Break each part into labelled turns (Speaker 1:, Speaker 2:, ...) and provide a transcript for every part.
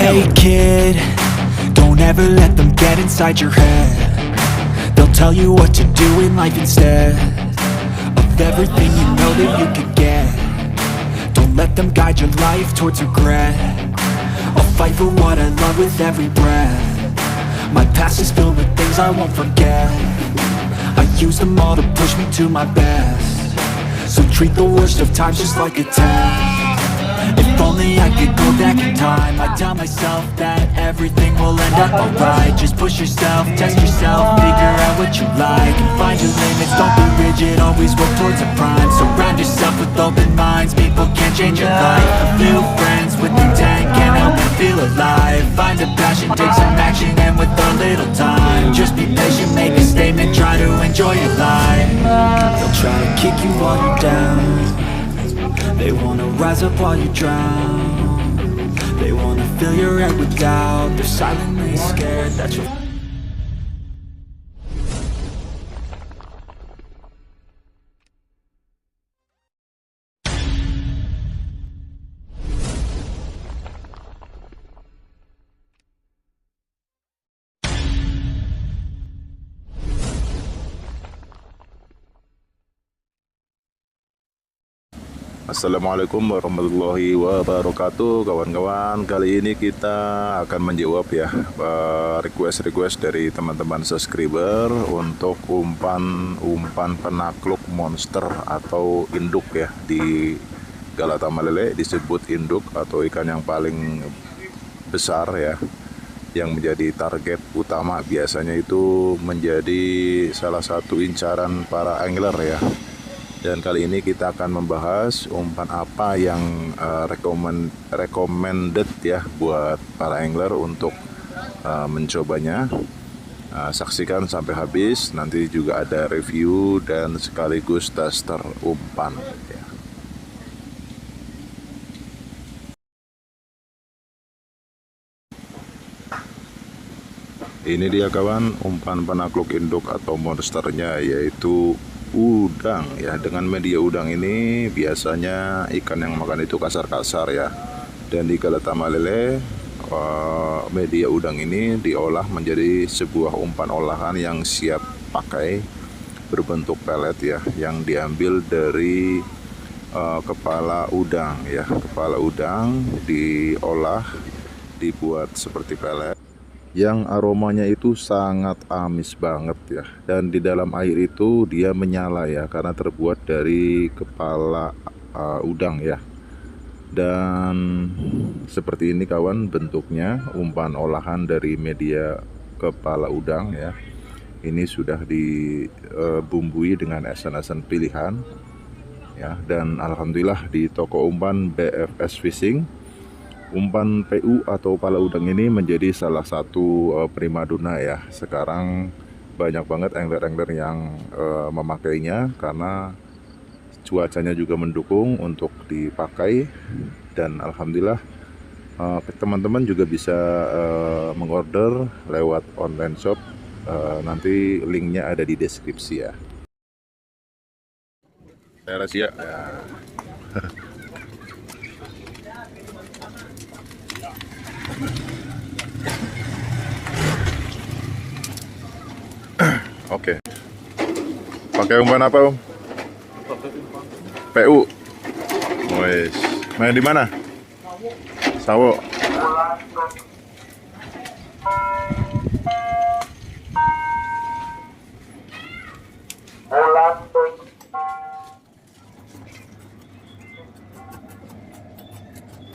Speaker 1: Hey kid, don't ever let them get inside your head. They'll tell you what to do in life instead of everything you know that you could get. Don't let them guide your life towards regret. I'll fight for what I love with every breath. My past is filled with things I won't forget. I use them all to push me to my best. So treat the worst of times just like a test. If only I could go back in time, I'd tell myself that everything will end up alright. Just push yourself, test yourself, figure out what you like, and find your limits, don't be rigid, always work towards a prime. Surround yourself with open minds, people can change your life. A few friends with intent can help you feel alive. Find a passion, take some action, and with a little time, just be patient, make a statement, try to enjoy your life. They'll try to kick you while you're down. They wanna rise up while you drown. They wanna fill your head with doubt. They're silently scared that you'll
Speaker 2: Assalamualaikum warahmatullahi wabarakatuh, kawan-kawan. Kali ini kita akan menjawab ya request dari teman-teman subscriber untuk umpan penakluk monster atau induk ya. Di Galata Malele disebut induk atau ikan yang paling besar ya, yang menjadi target utama biasanya itu menjadi salah satu incaran para angler ya. Dan kali ini kita akan membahas umpan apa yang recommended ya buat para angler untuk mencobanya. Saksikan sampai habis, nanti juga ada review dan sekaligus tester umpan ya. Ini dia kawan, umpan penakluk induk atau monsternya, yaitu udang ya. Dengan media udang ini biasanya ikan yang makan itu kasar-kasar ya. Dan di Galata Malele media udang ini diolah menjadi sebuah umpan olahan yang siap pakai, berbentuk pelet ya, yang diambil dari kepala udang ya. Kepala udang diolah, dibuat seperti pelet yang aromanya itu sangat amis banget ya. Dan di dalam air itu dia menyala ya, karena terbuat dari kepala udang ya. Dan seperti ini kawan bentuknya, umpan olahan dari media kepala udang ya. Ini sudah dibumbui dengan esen-esen pilihan ya. Dan alhamdulillah di toko umpan BFS Fishing, umpan PU atau pala udang ini menjadi salah satu primadona ya. Sekarang banyak banget angler-angler yang memakainya karena cuacanya juga mendukung untuk dipakai. Dan alhamdulillah teman-teman juga bisa mengorder lewat online shop. Nanti linknya ada di deskripsi ya. Saya rahasia ya. Oke. Pakai umpan apa, Om? PU. Wes. Main di mana? Sawo.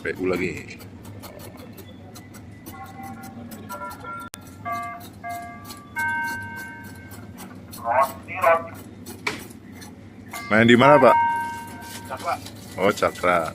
Speaker 2: PU lagi. Main di mana, Pak? Cakra. Oh, Cakra.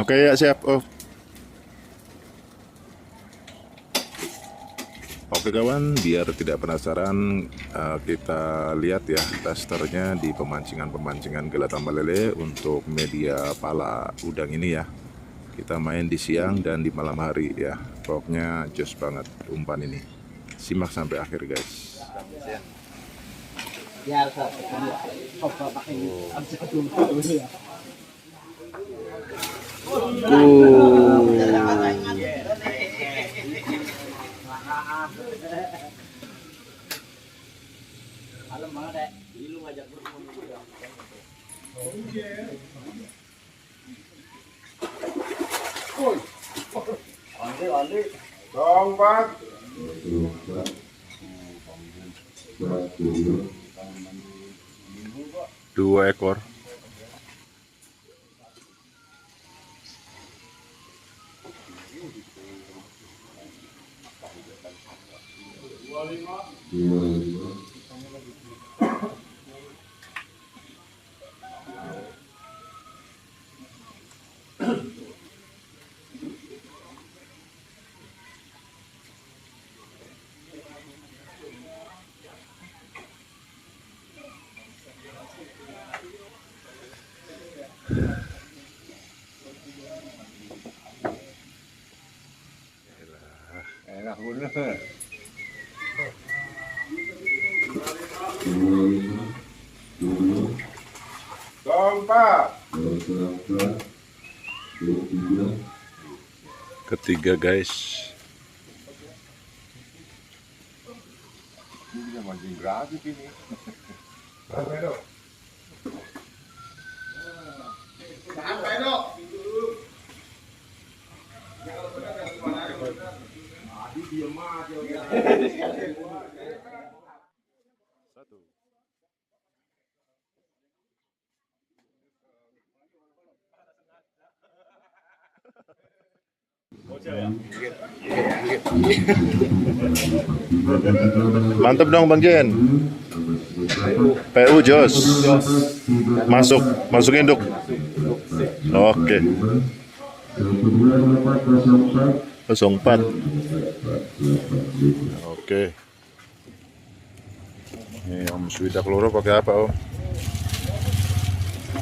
Speaker 2: Oke ya, siap. Oh. Oke kawan, biar tidak penasaran, kita lihat ya testernya di pemancingan Gela Tambalele untuk media pala udang ini ya. Kita main di siang dan di malam hari ya. Pokoknya jos banget umpan ini. Simak sampai akhir guys.
Speaker 3: Alam banget deh, lu ngajak bertemu juga. Andi.
Speaker 2: Dong, Pak. 2 ekor.
Speaker 4: Enak bener.
Speaker 2: Ketiga guys.
Speaker 4: Ini bisa mancing gratis ini.
Speaker 2: Mantap dong Bang Jen. PU Jos. Masuk induk. Oke. 04. Oke. Ini Om Swida Kloro pakai apa Om?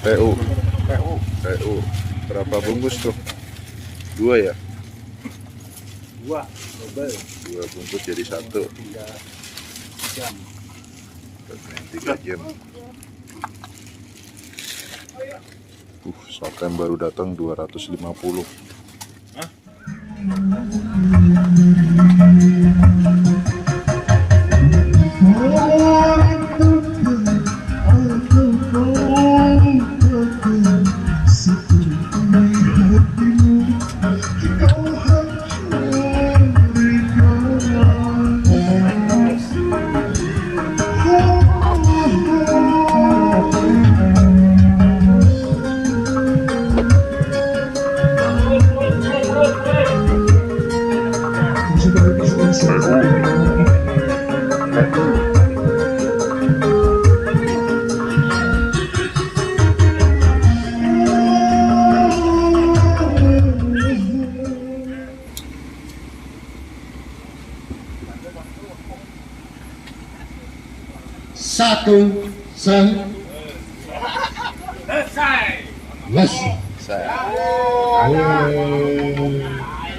Speaker 2: PU. Berapa bungkus tuh? 2 ya?
Speaker 3: 2
Speaker 2: bungkus jadi 1.
Speaker 3: 3 jam.
Speaker 2: 3 jam. Satem baru datang 250.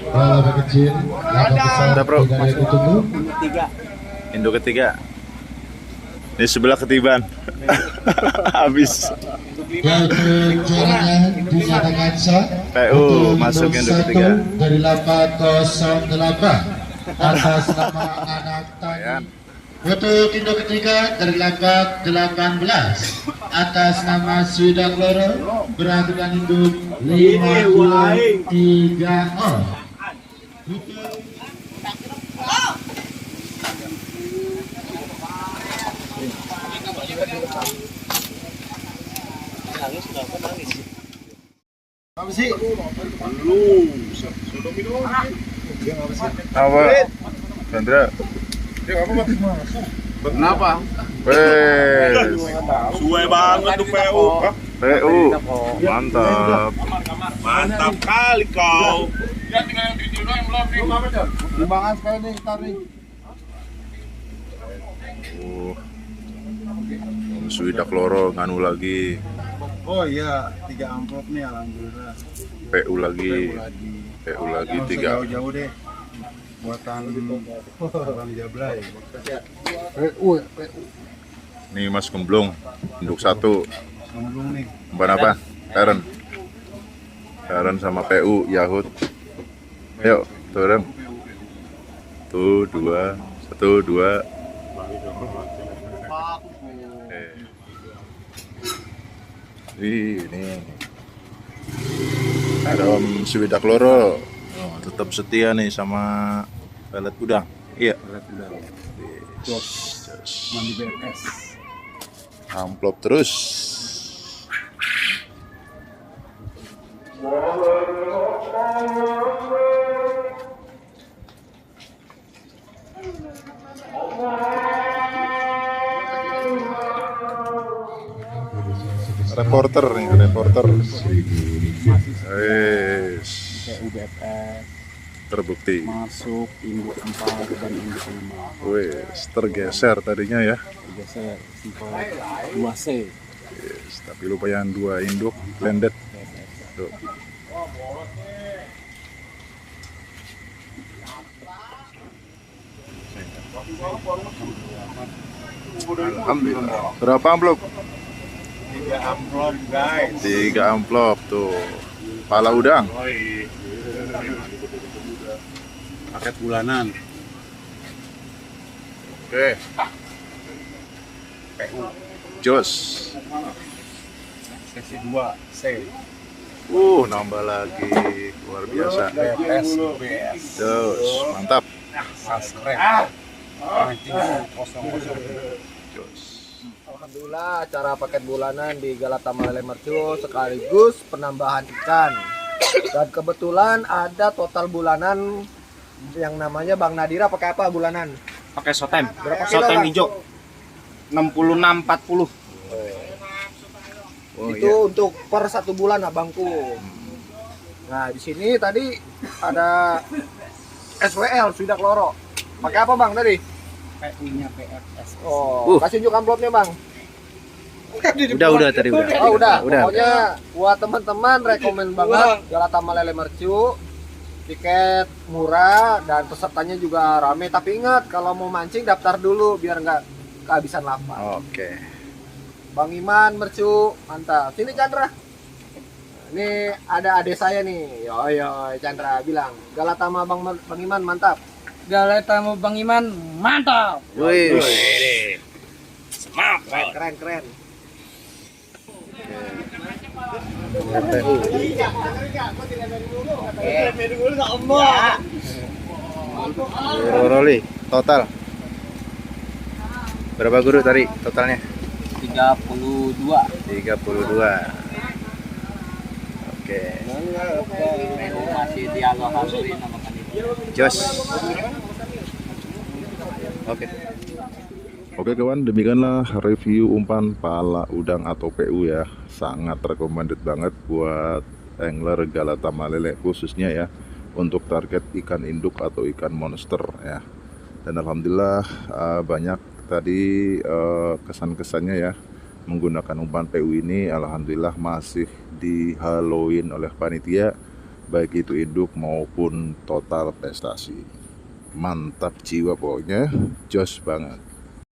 Speaker 5: Kalau kecil,
Speaker 2: Ada bro.
Speaker 5: Tiga.
Speaker 2: Induk ketiga. Ini sebelah ketiban. Habis.
Speaker 5: Dan juaranya dinyatakan sah.
Speaker 2: PU masuk induk ketiga.
Speaker 5: Dari 808 atas nama anak Tani. Untuk induk ketiga dari 818 atas nama Swida Kloro berangkat induk 523
Speaker 3: Apa sih?
Speaker 2: Apa? Sandra.
Speaker 4: Kenapa?
Speaker 2: Wes.
Speaker 3: Suwe banget tuh PU.
Speaker 2: PU. Mantap. Mantap kali kau.
Speaker 4: Timbangan sekali nih, tarik.
Speaker 2: Oh. Sudah kloro nganu lagi,
Speaker 3: Oh iya, 3 amplop nih alhamdulillah.
Speaker 2: PU lagi, PU lagi 3.
Speaker 3: Jauh-jauh deh. Buatan Bang Jablay.
Speaker 2: Nih Mas Gemblung, induk 1.
Speaker 3: Ngomong nih.
Speaker 2: Umpan apa? Karen. Karen sama PU Yahut. Ayo, turun. Tuh 2, 1, 2. Ini ada Om Swidak Loro. Oh, tetap setia nih sama pelet udang. Iya. Jos.
Speaker 3: Mandi BPS.
Speaker 2: Amplop terus. Reporter nih, reporter. Wes.
Speaker 3: UBFS
Speaker 2: Terbukti.
Speaker 3: masuk induk 4 dan induk 5.
Speaker 2: Wes, tergeser tadinya ya.
Speaker 3: Geser simple 2C.
Speaker 2: Yes, tapi lumayan 2 induk blended. Tuh. Alhamdulillah. Berapa amplop?
Speaker 3: 3 amplop guys.
Speaker 2: 3 amplop tuh. Pala udang.
Speaker 3: Paket bulanan.
Speaker 2: Oke. Jos.
Speaker 3: Sesi 2C.
Speaker 2: Nambah lagi. Luar biasa.
Speaker 3: BPS UBS.
Speaker 2: Jos, mantap.
Speaker 3: Subscribe. Mancing 00.
Speaker 2: Jos.
Speaker 6: Alhamdulillah acara paket bulanan di Galata Malele Mercu sekaligus penambahan ikan. Dan kebetulan ada total bulanan yang namanya Bang Nadira pakai apa bulanan?
Speaker 7: Pakai sotem.
Speaker 6: Berapa kilo,
Speaker 7: Sotem
Speaker 6: Bang?
Speaker 7: hijau. 66-40.
Speaker 6: Itu untuk per 1 bulan abangku. Nah di sini tadi ada SWL Swidak Loro. Pakai apa bang tadi?
Speaker 3: PU-nya PFS.
Speaker 6: Oh, kasih unjuk amplopnya bang.
Speaker 7: Udah tadi udah.
Speaker 6: Oh udah.
Speaker 7: Udah.
Speaker 6: Pokoknya buat teman-teman rekomen banget Galata Malele Mercu. Tiket murah dan pesertanya juga rame. Tapi ingat kalau mau mancing daftar dulu biar nggak kehabisan lapar.
Speaker 7: Oke.
Speaker 6: Bang Iman Mercu, mantap. Sini Chandra. Ini ada adik saya nih. Yo Chandra bilang Galata sama Bang Iman mantap.
Speaker 8: Galata mau Bang Iman, mantap.
Speaker 7: Wih.
Speaker 6: Keren.
Speaker 7: PU. Roli total. Berapa guru tadi totalnya?
Speaker 8: 32.
Speaker 7: 32. Oke.
Speaker 8: Masih dialog hasurin sama kandidat.
Speaker 7: Jos. Oke.
Speaker 2: Oke kawan, demikianlah review umpan pala udang atau PU ya. Sangat recommended banget buat angler Galata Malele khususnya ya, untuk target ikan induk atau ikan monster ya. Dan alhamdulillah banyak tadi kesan-kesannya ya menggunakan umpan PU ini. Alhamdulillah masih dihaluin oleh panitia, baik itu induk maupun total prestasi. Mantap jiwa pokoknya, jos banget.